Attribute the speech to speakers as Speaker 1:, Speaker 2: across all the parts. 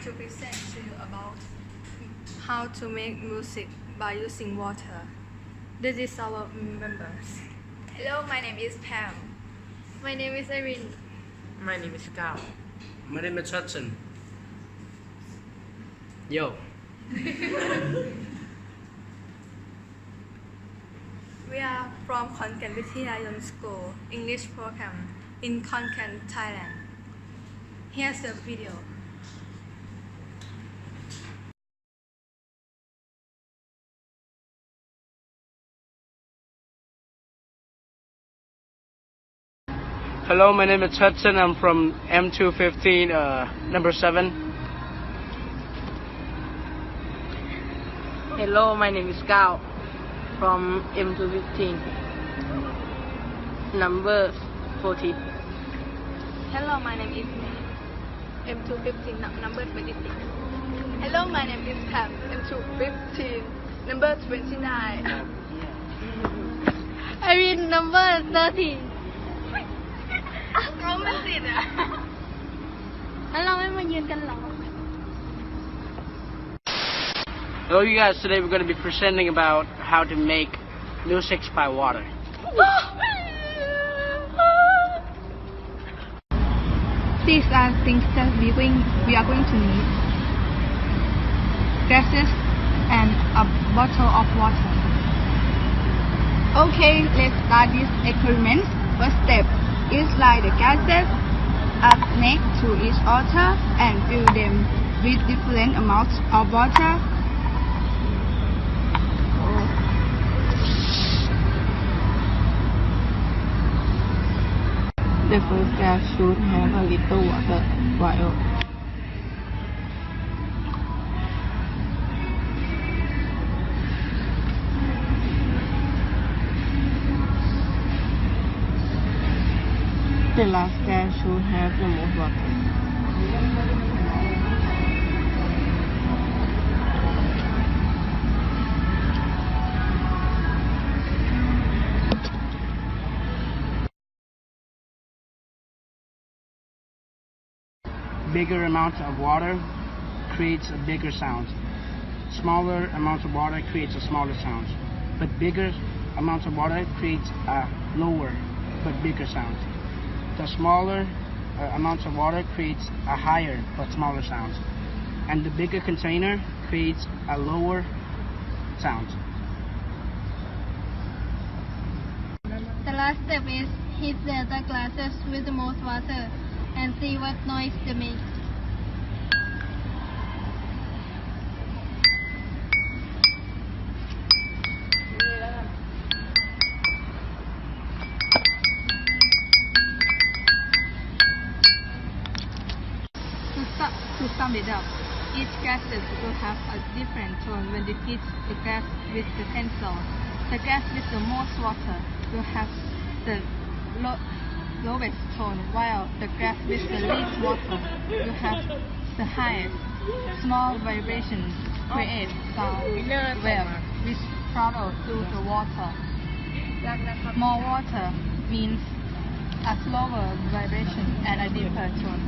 Speaker 1: to present to you about how to make music by using water. This is our members.
Speaker 2: Hello, my name is Pam.
Speaker 3: My name is Irene.
Speaker 4: My name is Gao.
Speaker 5: My name is Hudson. Yo.
Speaker 1: We are from Khon Kaen Vithayayon School English program in Khon Kaen, Thailand. Here's the video.
Speaker 5: Hello, my name is Hudson. I'm from M215, number 7.
Speaker 4: Hello, my name is Gao from M215, number 40.
Speaker 2: Hello, my name is M215, number 26. Hello, my name is Pam, M215, number 29.
Speaker 3: Irene, number 30.
Speaker 2: ร้องไม่ติดอ่ะ
Speaker 3: แล้วเราไม่มายืนกันหรอ
Speaker 5: Hello, you guys. Today we're going to be presenting about how to make music by water.
Speaker 1: These are things that we are going to need: glasses and a bottle of water. Okay, let's start this experiment. First step is slide the gases up next to each other and fill them with different amounts of water.
Speaker 4: The first gas should have a little water while the last gas should have the most water.
Speaker 5: Bigger amounts of water creates a bigger sound. Smaller amounts of water creates a smaller sound. But bigger amounts of water creates a lower but bigger sound. The smaller amounts of water creates a higher but smaller sound. And the bigger container creates a lower sound.
Speaker 3: The last step is hit the glasses with the most water and see what noise they make.
Speaker 1: To sum it up, each gases will have a different tone when they hit the gas with the pencil. The gas with the most water will have the lowest tone, while the gas with the least water will have the highest. Small vibrations create sound waves which travel through the water. More water means a slower vibration and a deeper tone.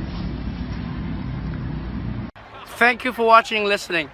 Speaker 5: Thank you for watching and listening.